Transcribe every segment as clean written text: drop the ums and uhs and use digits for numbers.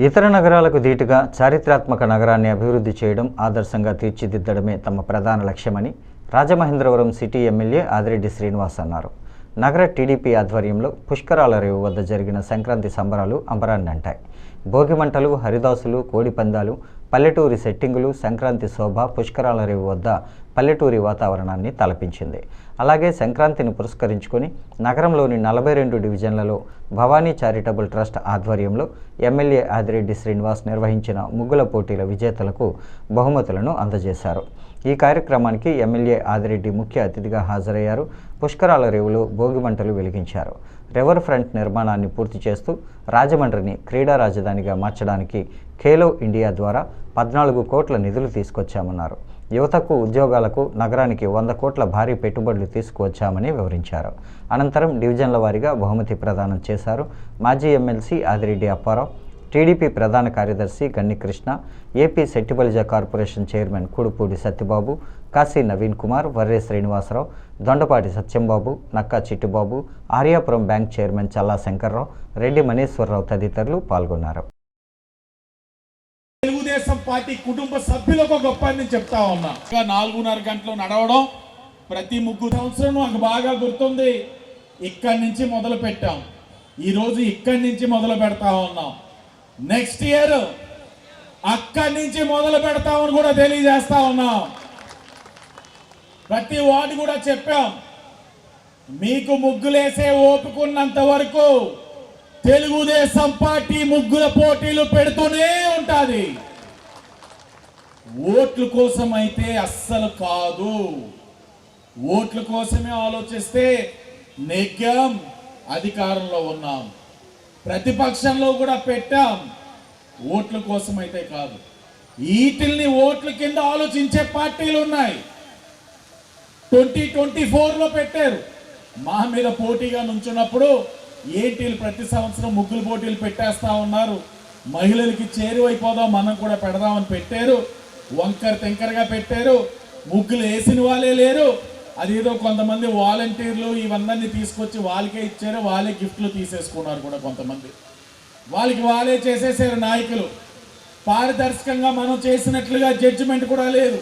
ఇతర నగరాలకు ధీటుగా చారిత్రాత్మక నగరాన్ని అభివృద్ధి చేయడం, ఆదర్శంగా తీర్చిదిద్దడమే తమ ప్రధాన లక్ష్యమని రాజమహేంద్రవరం సిటీ ఎమ్మెల్యే ఆదిరెడ్డి శ్రీనివాస్ అన్నారు. నగర టీడీపీ ఆధ్వర్యంలో పుష్కరాల రేవు వద్ద జరిగిన సంక్రాంతి సంబరాలు అంబరాన్ని అంటాయి. భోగి మంటలు, హరిదాసులు, కోడి పందాలు, పల్లెటూరి సెట్టింగులు, సంక్రాంతి శోభ పుష్కరాల రేవు వద్ద పల్లెటూరి వాతావరణాన్ని తలపించింది. అలాగే సంక్రాంతిని పురస్కరించుకొని నగరంలోని 42 డివిజన్లలో భవానీ చారిటబుల్ ట్రస్ట్ ఆధ్వర్యంలో ఎమ్మెల్యే ఆదిరెడ్డి శ్రీనివాస్ నిర్వహించిన ముగ్గుల పోటీల విజేతలకు బహుమతులను అందజేశారు. ఈ కార్యక్రమానికి ఎమ్మెల్యే ఆదిరెడ్డి ముఖ్య అతిథిగా హాజరయ్యారు. పుష్కరాల రేవులో భోగి మంటలు వెలిగించారు. రివర్ ఫ్రంట్ నిర్మాణాన్ని పూర్తి చేస్తూ రాజమండ్రిని క్రీడా రాజధానిగా మార్చడానికి ఖేలో ఇండియా ద్వారా 14 కోట్ల నిధులు తీసుకొచ్చామన్నారు. యువతకు ఉద్యోగాలకు నగరానికి 100 కోట్ల భారీ పెట్టుబడులు తీసుకువచ్చామని వివరించారు. అనంతరం డివిజన్ల వారీగా బహుమతి ప్రదానం చేశారు. మాజీ ఎమ్మెల్సీ ఆదిరెడ్డి అప్పారావు, టీడీపీ ప్రధాన కార్యదర్శి Ganni Krishna, AP Settibalija corporation chairman Kudupudi Satyababu, Kasi Naveen Kumar, Varre Srinivasarao, Dondapati Satyambabu, Nakka Chittibabu, Aryapuram bank chairman Challa Sankararao, Reddy Maneeswararao తదితరులు పాల్గొన్నారు. తెలుగుదేశం పార్టీ కుటుంబ సభ్యులకు గొప్ప అని చెప్తా ఉన్నా. 4:30 గంటలు నడవడం, ప్రతి ముగ్గు సంవత్సరం నాకు బాగా గుర్తుంది. ఇక్కడి నుంచి మొదలు పెట్టాం, ఈరోజు ఇక్కడి నుంచి మొదలు పెడతా ఉన్నాం. నెక్స్ట్ ఇయర్ అక్కడి నుంచి మొదలు పెడతామని కూడా తెలియజేస్తా ఉన్నాం. ప్రతి వార్డు కూడా చెప్పాం, మీకు ముగ్గులేసే ఓపుకున్నంత వరకు తెలుగుదేశం పార్టీ ముగ్గుల పోటీలు పెడుతూనే ఉంటుంది. ఓట్ల కోసం అయితే అస్సలు కాదు. ఓట్ల కోసమే ఆలోచిస్తే నెగ్గాం, అధికారంలో ఉన్నాం, ప్రతిపక్షంలో కూడా పెట్టాం. ఓట్ల కోసం అయితే కాదు. వీటిల్ని ఓట్ల కింద ఆలోచించే పార్టీలు ఉన్నాయి. 2024లో పెట్టారు. మా మీద పోటీగా నుంచున్నప్పుడు ఏంటి ప్రతి సంవత్సరం ముగ్గులు పోటీలు పెట్టేస్తా ఉన్నారు, మహిళలకి చేరువైపోదాం మనం కూడా పెడదామని పెట్టారు. వంకర తెంకరగా పెట్టారు. ముగ్గులు వేసిన వాళ్ళే లేరు. అదేదో కొంతమంది వాలంటీర్లు ఇవన్నీ తీసుకొచ్చి వాళ్ళకే ఇచ్చారు, వాళ్ళే గిఫ్ట్లు తీసేసుకున్నారు కూడా కొంతమంది. వాళ్ళకి వాళ్ళే చేసేసారు నాయకులు. పారదర్శకంగా మనం చేసినట్లుగా జడ్జిమెంట్ కూడా లేదు.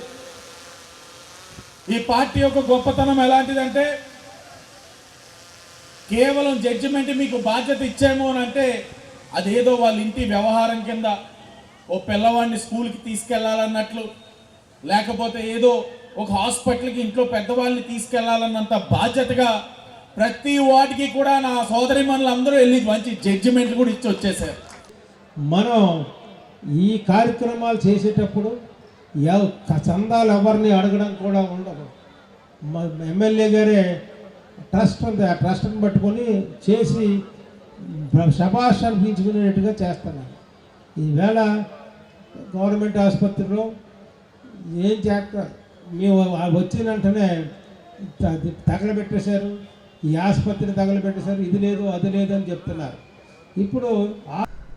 ఈ పార్టీ యొక్క గొప్పతనం ఎలాంటిదంటే, కేవలం జడ్జిమెంట్ మీకు బాధ్యత ఇచ్చాము అని అంటే అదేదో వాళ్ళ ఇంటి వ్యవహారం కింద, ఓ పిల్లవాడిని స్కూల్కి తీసుకెళ్లాలన్నట్లు, లేకపోతే ఏదో ఒక హాస్పిటల్కి ఇంట్లో పెద్దవాళ్ళని తీసుకెళ్లాలన్నంత బాధ్యతగా ప్రతి వాటికి కూడా నా సోదరిమణులు అందరూ వెళ్ళి మంచి జడ్జిమెంట్లు కూడా ఇచ్చి వచ్చేసారు. మనం ఈ కార్యక్రమాలు చేసేటప్పుడు చందాలు ఎవరిని అడగడం కూడా ఉండదు. ఎమ్మెల్యే గారే ట్రస్ట్ ఉంది, ఆ ట్రస్ట్ని పట్టుకొని చేసి శభాష్ అనిపించుకునేట్టుగా చేస్తున్నారు. ఈవేళ గవర్నమెంట్ ఆసుపత్రిలో ఏం చేస్తారు, మేము వచ్చిన వెంటనే తగలబెట్టేశారు, ఈ ఆసుపత్రిని తగలబెట్టేశారు, ఇది లేదు అది లేదు అని చెప్తున్నారు. ఇప్పుడు